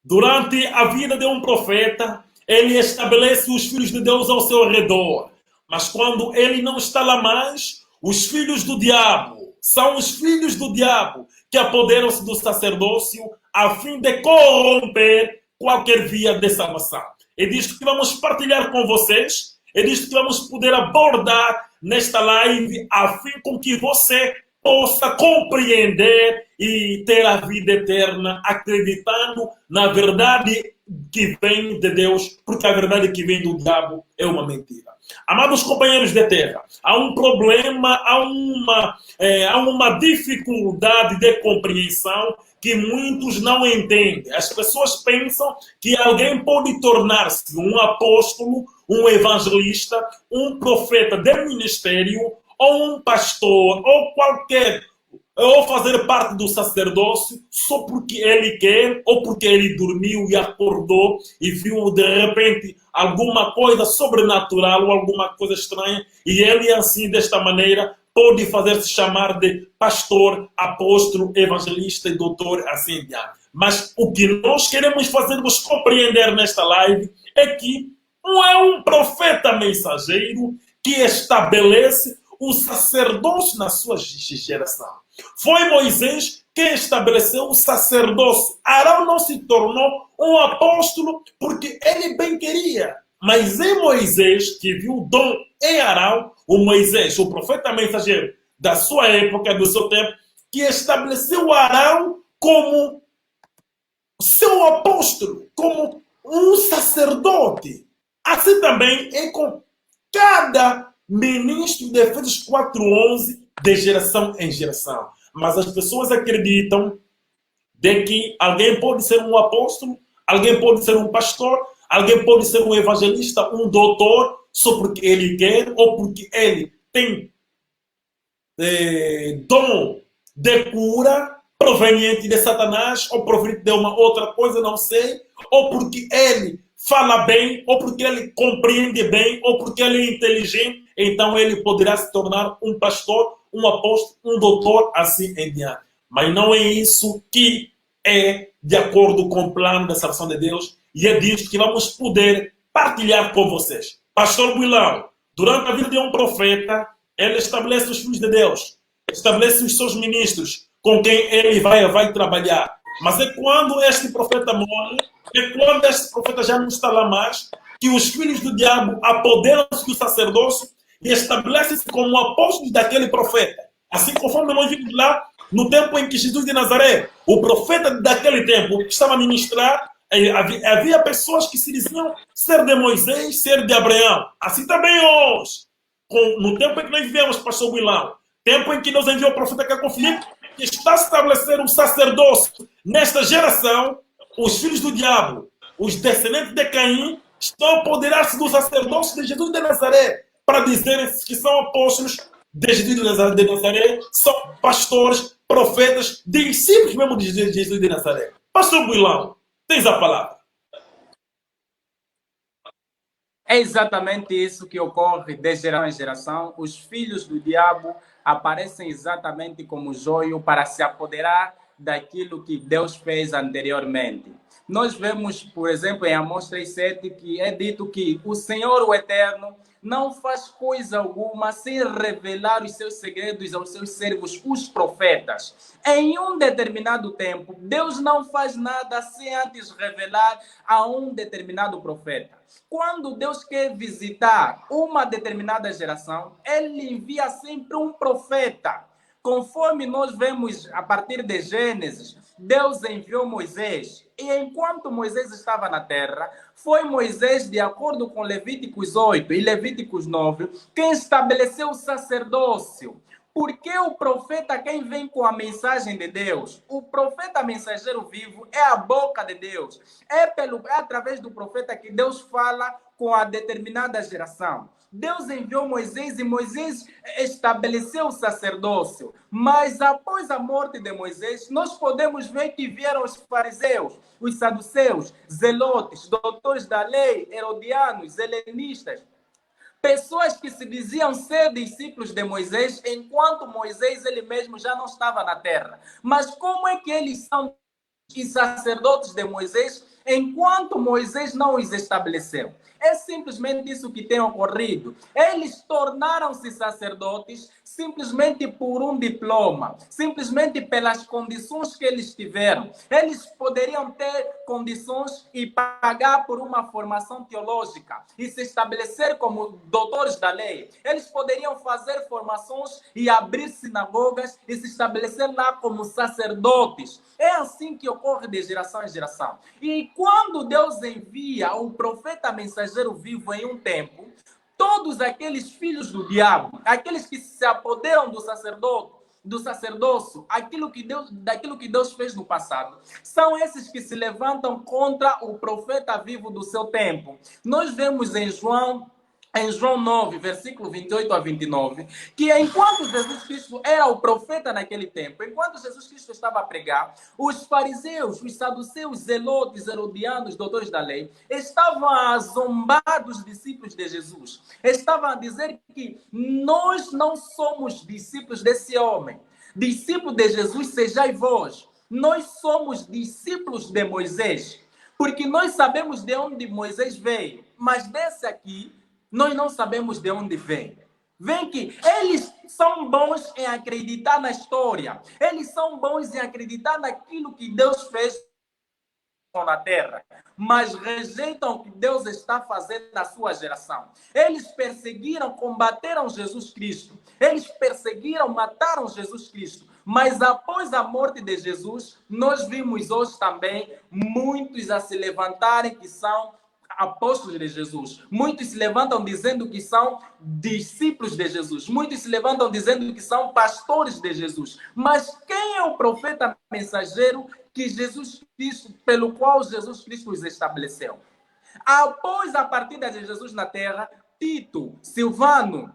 Durante a vida de um profeta, ele estabelece os filhos de Deus ao seu redor. Mas quando ele não está lá mais, os filhos do diabo são os filhos do diabo que apoderam-se do sacerdócio a fim de corromper qualquer via de salvação. É disto que vamos partilhar com vocês, é disto que vamos poder abordar nesta live, a fim com que você possa compreender e ter a vida eterna, acreditando na verdade que vem de Deus, porque a verdade que vem do diabo é uma mentira. Amados companheiros de terra, há um problema, há uma dificuldade de compreensão que muitos não entendem. As pessoas pensam que alguém pode tornar-se um apóstolo, um evangelista, um profeta de ministério, ou um pastor, ou fazer parte do sacerdócio só porque ele quer, ou porque ele dormiu e acordou e viu de repente alguma coisa sobrenatural ou alguma coisa estranha, e ele assim, desta maneira, pode fazer-se chamar de pastor, apóstolo, evangelista e doutor, assim em diante. Mas o que nós queremos fazer-vos compreender nesta live é que não é um profeta mensageiro que estabelece o sacerdócio na sua geração. Foi Moisés quem estabeleceu o sacerdócio. Arão não se tornou um apóstolo porque ele bem queria. Mas é Moisés que viu o dom em Arão, o Moisés, o profeta mensageiro da sua época, do seu tempo, que estabeleceu Arão como seu apóstolo, como um sacerdote. Assim também é com cada ministro de Efésios 4:11, de geração em geração. Mas as pessoas acreditam de que alguém pode ser um apóstolo, alguém pode ser um pastor, alguém pode ser um evangelista, um doutor, só porque ele quer ou porque ele tem dom de cura proveniente de Satanás ou proveniente de uma outra coisa, não sei, ou porque ele fala bem, ou porque ele compreende bem, ou porque ele é inteligente, então ele poderá se tornar um pastor, um apóstolo, um doutor, assim em diante. Mas não é isso que é de acordo com o plano da salvação de Deus, e é disso que vamos poder partilhar com vocês. Pastor Builão, durante a vida de um profeta, ele estabelece os filhos de Deus, estabelece os seus ministros, com quem ele vai trabalhar. Mas é quando este profeta morre, é quando este profeta já não está lá mais, que os filhos do diabo apoderam-se do sacerdócio e estabelecem-se como apóstolos daquele profeta. Assim conforme nós vimos lá, no tempo em que Jesus de Nazaré, o profeta daquele tempo, estava a ministrar, havia pessoas que se diziam ser de Moisés, ser de Abraão. Assim também hoje, no tempo em que nós vivemos, pastor Wilão, tempo em que Deus enviou o profeta Cacó Filipe, que está a estabelecer um sacerdócio nesta geração, os filhos do diabo, os descendentes de Caim, estão a apoderar-se do sacerdócio de Jesus de Nazaré, para dizerem que são apóstolos de Jesus de Nazaré, são pastores, profetas, discípulos mesmo de Jesus de Nazaré. Pastor Builão, tens a palavra. É exatamente isso que ocorre de geração em geração. Os filhos do diabo aparecem exatamente como joio para se apoderar daquilo que Deus fez anteriormente. Nós vemos, por exemplo, em Amós 3:7, que é dito que o Senhor, o Eterno, não faz coisa alguma sem revelar os seus segredos aos seus servos, os profetas. Em um determinado tempo, Deus não faz nada sem antes revelar a um determinado profeta. Quando Deus quer visitar uma determinada geração, Ele envia sempre um profeta. Conforme nós vemos a partir de Gênesis, Deus enviou Moisés. E enquanto Moisés estava na terra, foi Moisés, de acordo com Levíticos 8 e Levíticos 9, quem estabeleceu o sacerdócio. Porque o profeta, quem vem com a mensagem de Deus, o profeta mensageiro vivo é a boca de Deus. É através do profeta que Deus fala com a determinada geração. Deus enviou Moisés e Moisés estabeleceu o sacerdócio. Mas após a morte de Moisés, nós podemos ver que vieram os fariseus, os saduceus, zelotes, doutores da lei, herodianos, helenistas. Pessoas que se diziam ser discípulos de Moisés, enquanto Moisés ele mesmo já não estava na terra. Mas como é que eles são os sacerdotes de Moisés enquanto Moisés não os estabeleceu. É simplesmente isso que tem ocorrido. Eles tornaram-se sacerdotes simplesmente por um diploma, simplesmente pelas condições que eles tiveram. Eles poderiam ter condições e pagar por uma formação teológica e se estabelecer como doutores da lei. Eles poderiam fazer formações e abrir sinagogas e se estabelecer lá como sacerdotes. É assim que ocorre de geração em geração. E quando Deus envia o profeta mensageiro vivo em um tempo, todos aqueles filhos do diabo, aqueles que se apoderam do sacerdócio, daquilo que Deus fez no passado, são esses que se levantam contra o profeta vivo do seu tempo. Nós vemos em João 9, versículo 28 a 29, que enquanto Jesus Cristo era o profeta naquele tempo, enquanto Jesus Cristo estava a pregar, os fariseus, os saduceus, zelotes, herodianos, doutores da lei, estavam a zombar dos discípulos de Jesus. Estavam a dizer que nós não somos discípulos desse homem. Discípulo de Jesus sejai vós. Nós somos discípulos de Moisés, porque nós sabemos de onde Moisés veio, mas desse aqui nós não sabemos de onde vem. Vem que eles são bons em acreditar na história. Eles são bons em acreditar naquilo que Deus fez na terra, mas rejeitam o que Deus está fazendo na sua geração. Eles perseguiram, combateram Jesus Cristo. Eles perseguiram, mataram Jesus Cristo. Mas após a morte de Jesus, nós vimos hoje também muitos a se levantarem que são apóstolos de Jesus. Muitos se levantam dizendo que são discípulos de Jesus. Muitos se levantam dizendo que são pastores de Jesus. Mas quem é o profeta mensageiro que Jesus Cristo, pelo qual Jesus Cristo os estabeleceu? Após a partida de Jesus na terra, Tito, Silvano,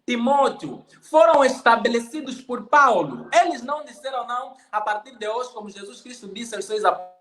Timóteo foram estabelecidos por Paulo. Eles não disseram não a partir de hoje, como Jesus Cristo disse aos seus apóstolos.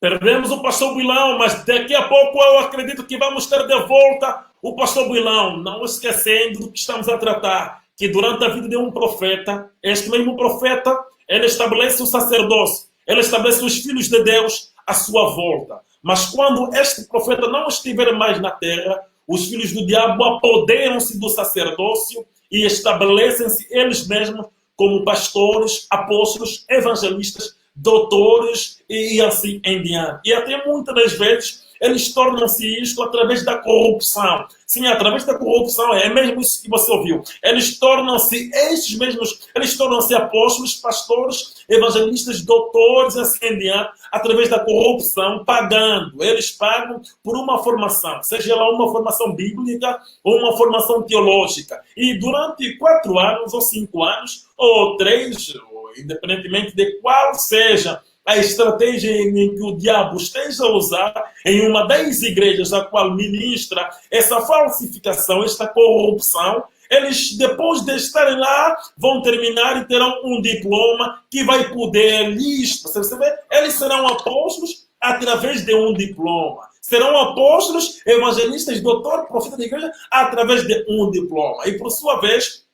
Perdemos o pastor Bilão, mas daqui a pouco eu acredito que vamos ter de volta o pastor Bilão, não esquecendo do que estamos a tratar, que durante a vida de um profeta, este mesmo profeta, ele estabelece o sacerdócio, ele estabelece os filhos de Deus à sua volta. Mas quando este profeta não estiver mais na terra, os filhos do diabo apoderam-se do sacerdócio e estabelecem-se eles mesmos como pastores, apóstolos, evangelistas, doutores e assim em diante. E até muitas das vezes eles tornam-se isto através da corrupção. Sim, através da corrupção, é mesmo isso que você ouviu. Eles tornam-se estes mesmos, eles tornam-se apóstolos, pastores, evangelistas, doutores, assim em diante, através da corrupção, pagando. Eles pagam por uma formação, seja ela uma formação bíblica ou uma formação teológica. E durante 4 anos, ou 5 anos, ou 3, independentemente de qual seja a estratégia em que o diabo esteja a usar em uma das igrejas a qual ministra essa falsificação, esta corrupção, eles, depois de estarem lá, vão terminar e terão um diploma que vai poder lhes... Você percebe? Eles serão apóstolos através de um diploma. Serão apóstolos, evangelistas, doutor, profeta da igreja, através de um diploma. E, por sua vez,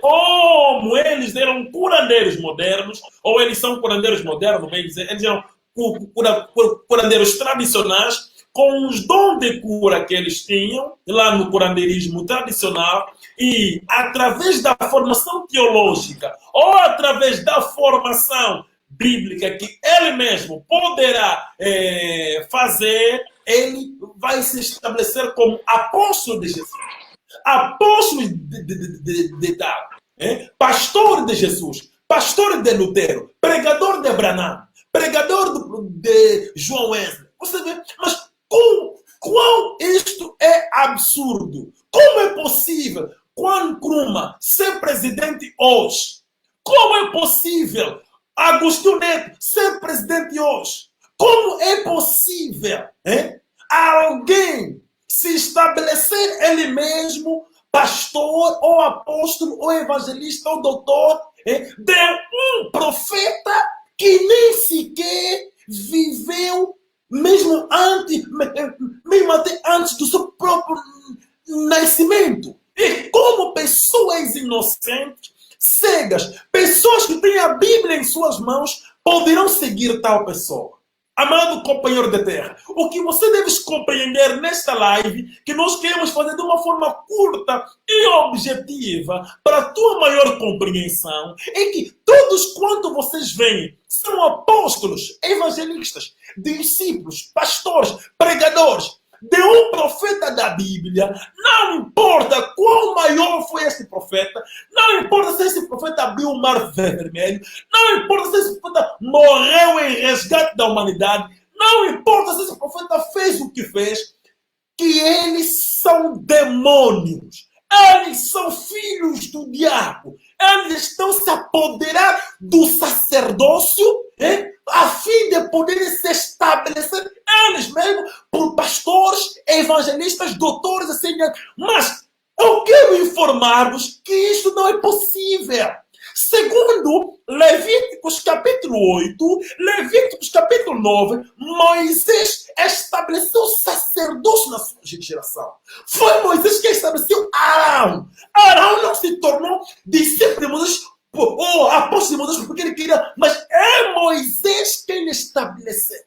como eles eram curandeiros modernos, ou eles são curandeiros modernos, eles eram curandeiros tradicionais, com os dons de cura que eles tinham, lá no curandeirismo tradicional, e através da formação teológica, ou através da formação bíblica que ele mesmo poderá fazer, ele vai se estabelecer como apóstolo de Jesus. Apóstolo de Davi, pastor de Jesus, pastor de Lutero, pregador de Branham, pregador de João Wesley. Você vê? Mas quão isto é absurdo? Como é possível Kwame Nkrumah ser presidente hoje? Como é possível Agostinho Neto ser presidente hoje? Como é possível alguém se estabelecer ele mesmo pastor, ou apóstolo, ou evangelista, ou doutor, de um profeta que nem sequer viveu mesmo até antes do seu próprio nascimento. E como pessoas inocentes, cegas, pessoas que têm a Bíblia em suas mãos, poderão seguir tal pessoa. Amado companheiro de terra, o que você deve compreender nesta live, que nós queremos fazer de uma forma curta e objetiva, para a tua maior compreensão, é que todos quanto vocês veem são apóstolos, evangelistas, discípulos, pastores, pregadores de um profeta da Bíblia. Não importa qual maior foi esse profeta, não importa se esse profeta abriu o mar vermelho, não importa se esse profeta morreu em resgate da humanidade, não importa se esse profeta fez o que fez, que eles são demônios, eles são filhos do diabo, eles estão se apoderar do sacerdócio, a fim de poderem se estabelecer eles mesmos por pastores, evangelistas, doutores, assim. Mas eu quero informar-vos que isso não é possível. Segundo Levíticos capítulo 8, Levíticos capítulo 9, Moisés estabeleceu sacerdócio na sua geração. Foi Moisés que estabeleceu Arão. Arão não se tornou discípulo de Moisés ou apóstolo de Moisés porque ele queria, mas é Moisés quem estabeleceu.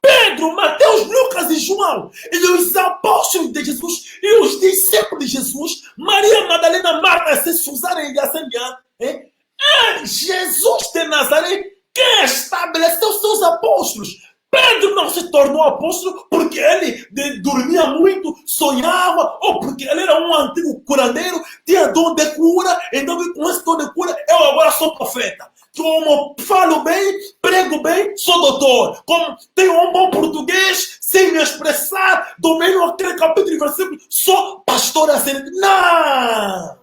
Pedro, Mateus, Lucas e João, e os apóstolos de Jesus e os discípulos de Jesus, Maria Madalena, Marta, Susana e assim diante, é Jesus de Nazaré que estabeleceu seus apóstolos. Pedro não se tornou apóstolo porque ele dormia muito, sonhava, ou porque ele era um antigo curandeiro, tinha dom de cura, então com esse dom de cura eu agora sou profeta. Como falo bem, prego bem, sou doutor. Como tenho um bom português, sem me expressar, domino aquele capítulo e versículo, sou pastor assim. Não!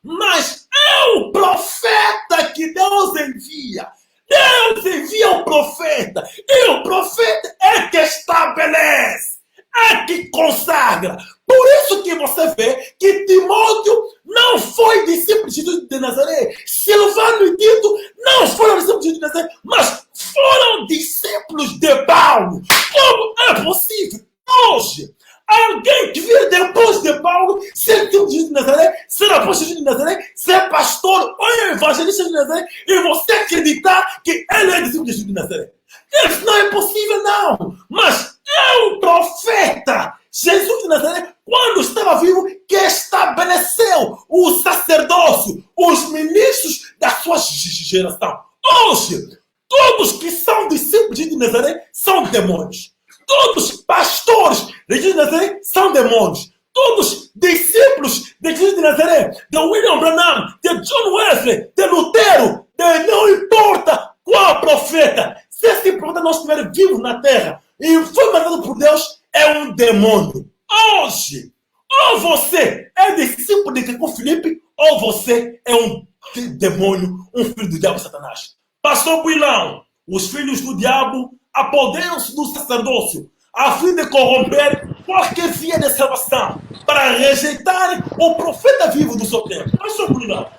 Mas é o profeta que Deus envia. Deus envia o profeta. E o profeta é que estabelece, é que consagra. Por isso que você vê que Timóteo não foi discípulo de Jesus de Nazaré. Silvano e Tito não foram discípulos de Jesus de Nazaré, mas foram discípulos de Paulo. Como é possível hoje alguém que vir depois de Paulo ser discípulo de Jesus de Nazaré, ser apóstolo de Jesus de Nazaré, ser pastor ou evangelista de Nazaré, e você acreditar que ele é discípulo de Jesus de Nazaré? Isso não é possível, não. Mas é o profeta Jesus de Nazaré, quando estava vivo, que estabeleceu o sacerdócio, os ministros da sua geração. Hoje, todos que são discípulos de Nazaré são demônios. Todos pastores de Jesus de Nazaré são demônios. Todos discípulos de Jesus de Nazaré, de William Branham, de John Wesley, de Lutero, de não importa qual profeta, se esse profeta não estiver vivo na terra e foi mandado por Deus, é um demônio. Hoje, ou você é discípulo de Kiko Felipe, ou você é um demônio, um filho do diabo, Satanás. Pastor Builão, os filhos do diabo apoderam-se do sacerdócio a fim de corromper qualquer via de salvação para rejeitar o profeta vivo do seu tempo. Pastor Builão.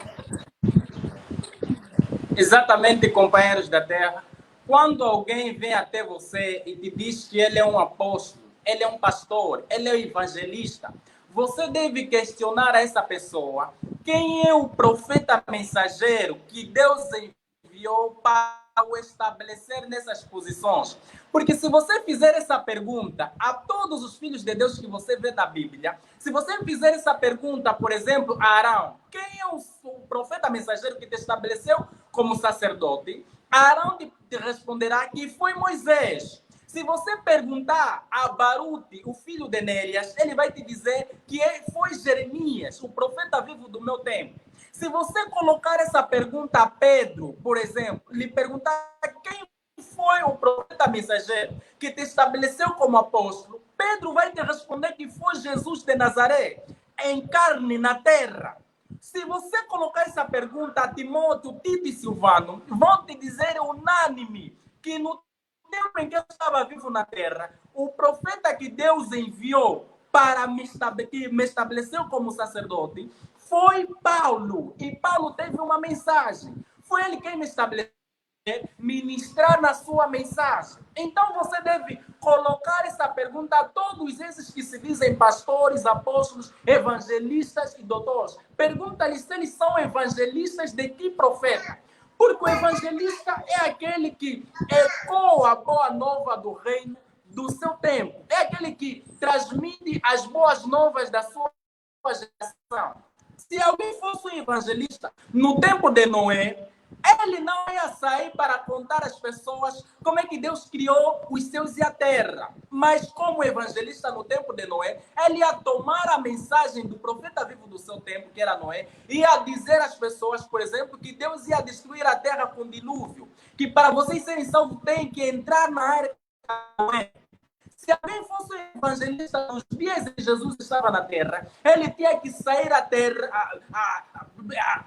Exatamente, companheiros da terra. Quando alguém vem até você e te diz que ele é um apóstolo, ele é um pastor, ele é um evangelista, você deve questionar a essa pessoa quem é o profeta mensageiro que Deus enviou para o estabelecer nessas posições. Porque se você fizer essa pergunta a todos os filhos de Deus que você vê na Bíblia, se você fizer essa pergunta, por exemplo, a Arão, quem é o profeta mensageiro que te estabeleceu como sacerdote? Arão te responderá que foi Moisés. Se você perguntar a Baruti, o filho de Nérias, ele vai te dizer que foi Jeremias, o profeta vivo do meu tempo. Se você colocar essa pergunta a Pedro, por exemplo, lhe perguntar quem foi o profeta mensageiro que te estabeleceu como apóstolo, Pedro vai te responder que foi Jesus de Nazaré, em carne na terra. Se você colocar essa pergunta a Timóteo, Tito e Silvano, vão te dizer unânime que no tempo em que eu estava vivo na terra, o profeta que Deus enviou para me estabeleceu como sacerdote foi Paulo. E Paulo teve uma mensagem. Foi ele quem me estabeleceu, ministrar na sua mensagem. Então você deve colocar essa pergunta a todos esses que se dizem pastores, apóstolos, evangelistas e doutores. Pergunta-lhes se eles são evangelistas de que profeta? Porque o evangelista é aquele que ecoa a boa nova do reino do seu tempo. É aquele que transmite as boas novas da sua geração. Se alguém fosse um evangelista no tempo de Noé, ele não ia sair para contar às pessoas como é que Deus criou os céus e a terra. Mas como evangelista no tempo de Noé, ele ia tomar a mensagem do profeta vivo do seu tempo, que era Noé, e ia dizer às pessoas, por exemplo, que Deus ia destruir a terra com dilúvio, que para vocês serem salvos tem que entrar na arca de Noé. Se alguém fosse um evangelista nos dias em que Jesus estava na terra, ele tinha que sair à terra,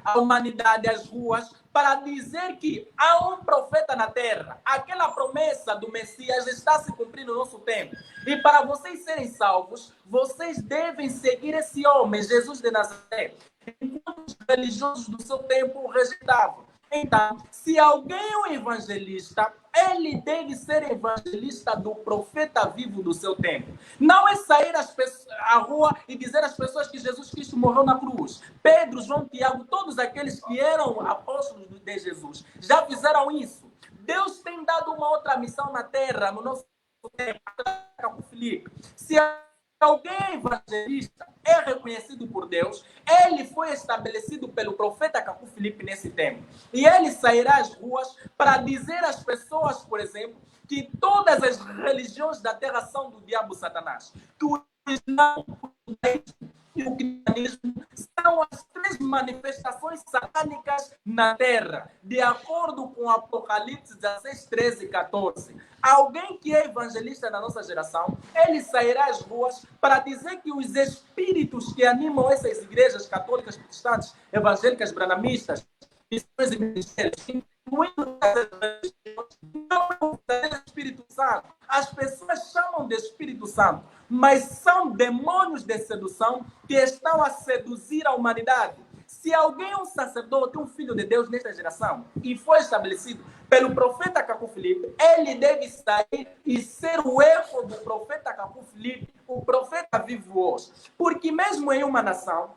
a humanidade, às ruas, para dizer que há um profeta na terra. Aquela promessa do Messias está se cumprindo no nosso tempo. E para vocês serem salvos, vocês devem seguir esse homem, Jesus de Nazaré. Enquanto os religiosos do seu tempo o rejeitavam. Então, se alguém é um evangelista, ele deve ser evangelista do profeta vivo do seu tempo. Não é sair à rua e dizer às pessoas que Jesus Cristo morreu na cruz. Pedro, João, Tiago, todos aqueles que eram apóstolos de Jesus, já fizeram isso. Deus tem dado uma outra missão na terra, no nosso tempo, com Filipe. Se alguém é evangelista, é reconhecido por Deus, ele foi estabelecido pelo profeta Cacu Filipe nesse tempo. E ele sairá às ruas para dizer às pessoas, por exemplo, que todas as religiões da terra são do diabo Satanás. Que o Islã, o judaísmo e o cristianismo são as três manifestações satânicas na terra, de acordo com Apocalipse 16, 13 e 14. Alguém que é evangelista na nossa geração, ele sairá às ruas para dizer que os espíritos que animam essas igrejas católicas, protestantes, evangélicas, branamistas, missões e ministérios, incluindo as religiões, não é o verdadeiro Espírito Santo. As pessoas chamam de Espírito Santo, mas são demônios de sedução que estão a seduzir a humanidade. Se alguém é um sacerdote, um filho de Deus nesta geração, e foi estabelecido pelo profeta Cacu Filipe, ele deve sair e ser o eco do profeta Cacu Filipe, o profeta vivo hoje. Porque mesmo em uma nação,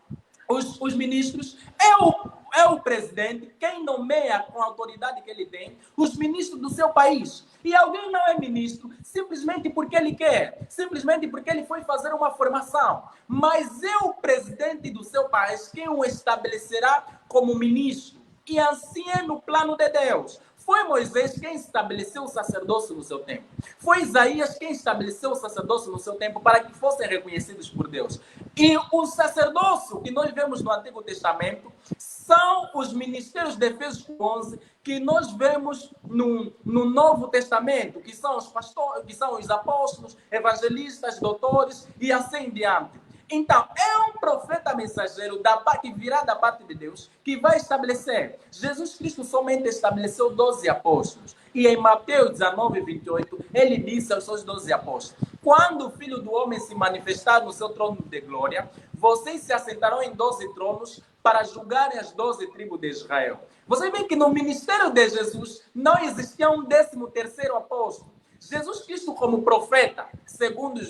os ministros é o presidente quem nomeia com a autoridade que ele tem os ministros do seu país. E alguém não é ministro simplesmente porque ele quer, simplesmente porque ele foi fazer uma formação. Mas é o presidente do seu país quem o estabelecerá como ministro. E assim é no plano de Deus. Foi Moisés quem estabeleceu o sacerdócio no seu tempo. Foi Isaías quem estabeleceu o sacerdócio no seu tempo para que fossem reconhecidos por Deus. E o sacerdócio que nós vemos no Antigo Testamento são os ministérios de Efésios 11 que nós vemos no Novo Testamento, que são os pastores, que são os apóstolos, evangelistas, doutores e assim diante. Então, é um profeta mensageiro que virá da parte de Deus, que vai estabelecer. Jesus Cristo somente estabeleceu 12 apóstolos. E em Mateus 19, 28, ele disse aos seus 12 apóstolos: quando o Filho do Homem se manifestar no seu trono de glória, vocês se assentarão em 12 tronos para julgarem as 12 tribos de Israel. Você vê que no ministério de Jesus não existia um 13º apóstolo. Jesus Cristo como profeta,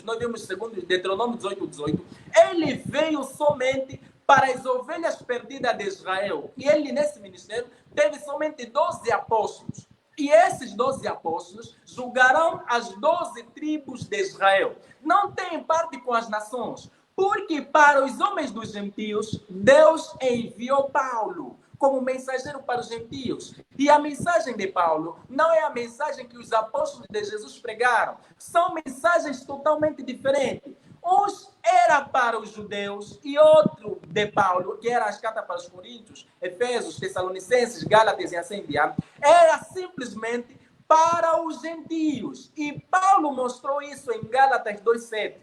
nós vemos segundo Deuteronômio 18, 18, ele veio somente para as ovelhas perdidas de Israel. E ele, nesse ministério, teve somente 12 apóstolos. E esses 12 apóstolos julgarão as 12 tribos de Israel. Não tem parte com as nações, porque para os homens dos gentios, Deus enviou Paulo como mensageiro para os gentios. E a mensagem de Paulo não é a mensagem que os apóstolos de Jesus pregaram. São mensagens totalmente diferentes. Uns era para os judeus e outro de Paulo, que era as cartas para os coríntios, Efésios, Tessalonicenses, Gálatas e assim diante, era simplesmente para os gentios. E Paulo mostrou isso em Gálatas 2,7.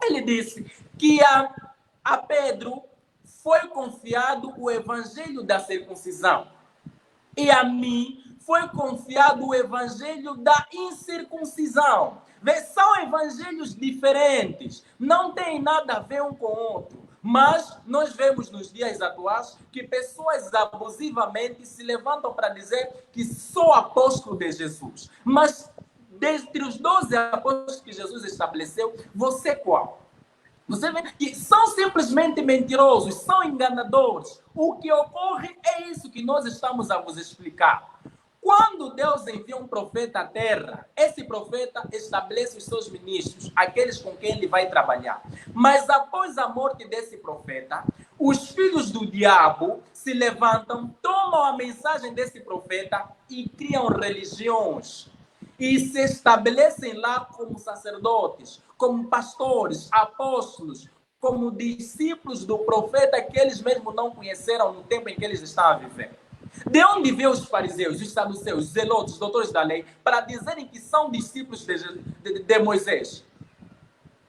Ele disse que a Pedro foi confiado o evangelho da circuncisão. E a mim foi confiado o evangelho da incircuncisão. São evangelhos diferentes. Não tem nada a ver um com o outro. Mas nós vemos nos dias atuais que pessoas abusivamente se levantam para dizer que sou apóstolo de Jesus. Mas dentre os 12 apóstolos que Jesus estabeleceu, você qual? Você vê que são simplesmente mentirosos, são enganadores. O que ocorre é isso que nós estamos a vos explicar. Quando Deus envia um profeta à terra, esse profeta estabelece os seus ministros, aqueles com quem ele vai trabalhar. Mas após a morte desse profeta, os filhos do diabo se levantam, tomam a mensagem desse profeta e criam religiões. E se estabelecem lá como sacerdotes, como pastores, apóstolos, como discípulos do profeta que eles mesmos não conheceram no tempo em que eles estavam vivendo. De onde veio os fariseus, os saduceus, os zelotes, os doutores da lei, para dizerem que são discípulos de Moisés?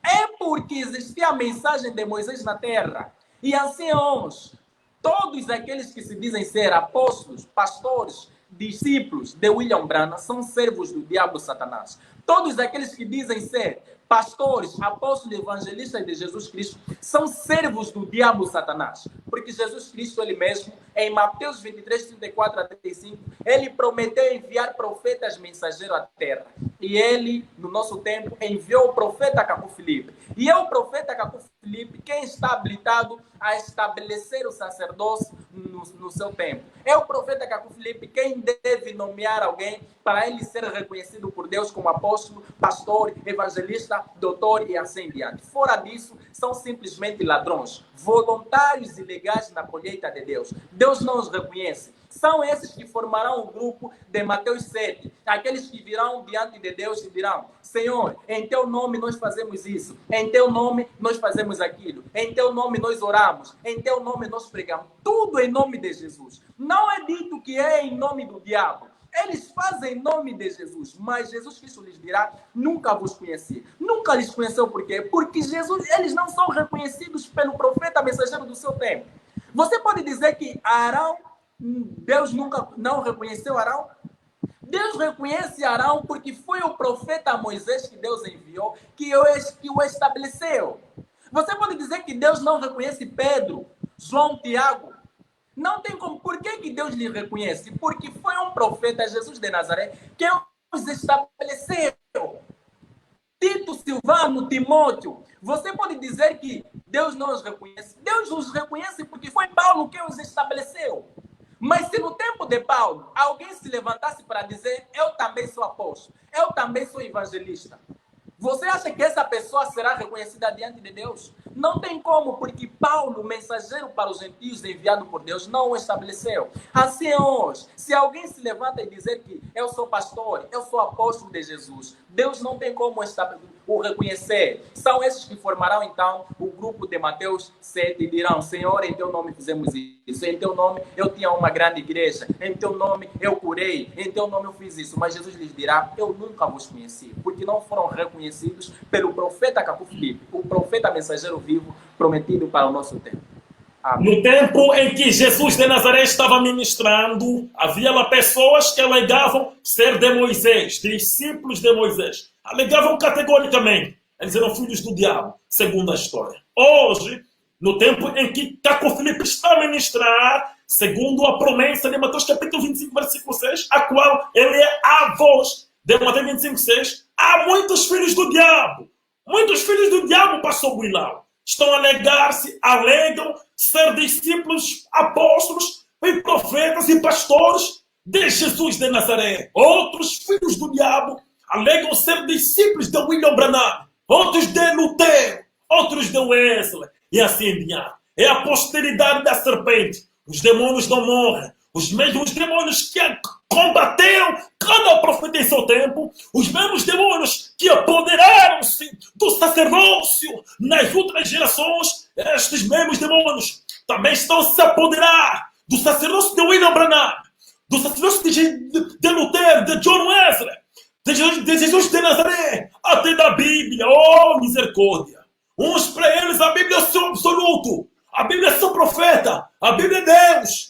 É porque existia a mensagem de Moisés na terra. E assim hoje, todos aqueles que se dizem ser apóstolos, pastores, discípulos de William Branham são servos do diabo Satanás. Todos aqueles que dizem ser pastores, apóstolos, evangelistas de Jesus Cristo são servos do diabo Satanás. Porque Jesus Cristo, ele mesmo, em Mateus 23, 34 a 35, ele prometeu enviar profetas mensageiros à terra. E ele, no nosso tempo, enviou o profeta Caco Filipe. E é o profeta Caco Filipe quem está habilitado a estabelecer o sacerdócio no seu tempo. É o profeta Caco Filipe quem deve nomear alguém para ele ser reconhecido por Deus como apóstolo, pastor, evangelista, doutor e assim diante. Fora disso, são simplesmente ladrões, voluntários ilegais na colheita de Deus. Deus não os reconhece. São esses que formarão o grupo de Mateus 7. Aqueles que virão diante de Deus e dirão: Senhor, em teu nome nós fazemos isso. Em teu nome nós fazemos aquilo. Em teu nome nós oramos. Em teu nome nós pregamos. Tudo em nome de Jesus. Não é dito que é em nome do diabo. Eles fazem em nome de Jesus, mas Jesus Cristo lhes dirá: nunca vos conheci. Nunca lhes conheceu por quê? Porque eles não são reconhecidos pelo profeta mensageiro do seu tempo. Você pode dizer que Arão, Deus nunca não reconheceu Arão? Deus reconhece Arão porque foi o profeta Moisés que Deus enviou, que o estabeleceu. Você pode dizer que Deus não reconhece Pedro, João, Tiago? Não tem como. Por que Deus lhe reconhece? Porque foi um profeta, Jesus de Nazaré, que os estabeleceu. Tito, Silvano, Timóteo. Você pode dizer que Deus não os reconhece? Deus os reconhece porque foi Paulo que os estabeleceu. Mas se no tempo de Paulo alguém se levantasse para dizer: eu também sou apóstolo, eu também sou evangelista, você acha que essa pessoa será reconhecida diante de Deus? Não tem como, porque Paulo, mensageiro para os gentios enviado por Deus, não o estabeleceu. Assim hoje, se alguém se levanta e dizer que eu sou pastor, eu sou apóstolo de Jesus, Deus não tem como o reconhecer. São esses que formarão então o grupo de Mateus 7 e dirão: Senhor, em teu nome fizemos isso, em teu nome eu tinha uma grande igreja, em teu nome eu curei, em teu nome eu fiz isso. Mas Jesus lhes dirá: eu nunca vos conheci, porque não foram reconhecidos pelo profeta Caco Filipe, o profeta mensageiro vivo prometido para o nosso tempo. No tempo em que Jesus de Nazaré estava ministrando, havia lá pessoas que alegavam ser de Moisés, discípulos de Moisés. Alegavam categoricamente. Eles eram filhos do diabo, segundo a história. Hoje, no tempo em que Caco Filipe está a ministrar, segundo a promessa de Mateus capítulo 25, versículo 6, a qual ele é a voz de Mateus 25, 6, há muitos filhos do diabo. Muitos filhos do diabo, pastor Builau, estão a alegam ser discípulos, apóstolos, e profetas e pastores de Jesus de Nazaré. Outros filhos do diabo alegam ser discípulos de William Branham, outros de Lutero, outros de Wesley, e assim em diante. É a posteridade da serpente. Os demônios não morrem. Os mesmos demônios que combateram cada profeta em seu tempo, os mesmos demônios que apoderaram-se do sacerdócio nas outras gerações, estes mesmos demônios também estão a se apoderar do sacerdócio de William Branham, do sacerdócio de Lutero, de John Wesley, de Jesus de Nazaré, até da Bíblia. Oh, misericórdia! Uns para eles a Bíblia é o seu absoluto, a Bíblia é seu profeta, a Bíblia é Deus.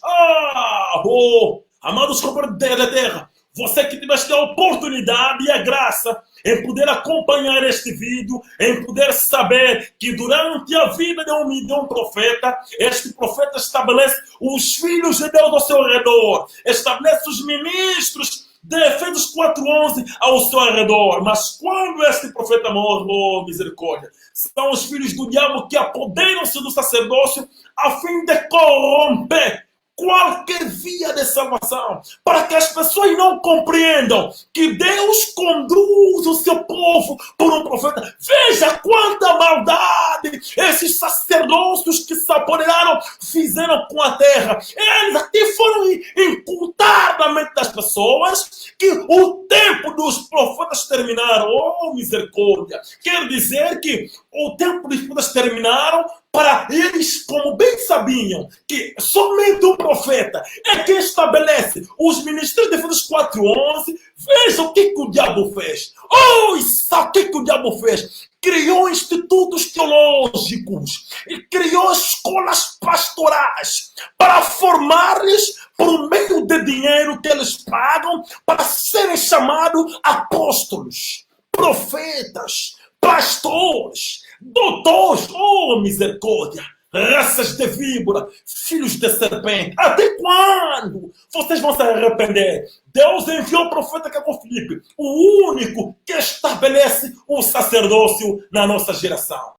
Amados companheiros da terra, você que tiveste a oportunidade e a graça em poder acompanhar este vídeo, em poder saber que durante a vida de um profeta, este profeta estabelece os filhos de Deus ao seu redor, estabelece os ministros de Efésios 4:11 ao seu redor. Mas quando este profeta morre, oh misericórdia, são os filhos do diabo que apoderam-se do sacerdócio a fim de corromper qualquer via de salvação, para que as pessoas não compreendam que Deus conduz o seu povo por um profeta. Veja quanta maldade esses sacerdócios que se apoderaram fizeram com a terra. Eles até foram incultar na mente das pessoas que o tempo dos profetas terminaram. Oh, misericórdia! Quer dizer que o tempo dos profetas terminaram para eles, como bem sabiam, que somente um profeta é quem estabelece os ministérios de Efésios 4:11. Veja o que o diabo fez. Oh, sabe o que o diabo fez? Criou institutos teológicos e criou escolas pastorais para formar-lhes por meio de dinheiro que eles pagam para serem chamados apóstolos, profetas, pastores, doutores. Oh, misericórdia! Raças de víbora, filhos de serpente. Até quando vocês vão se arrepender? Deus enviou o profeta que é com Filipe, o único que estabelece o sacerdócio na nossa geração.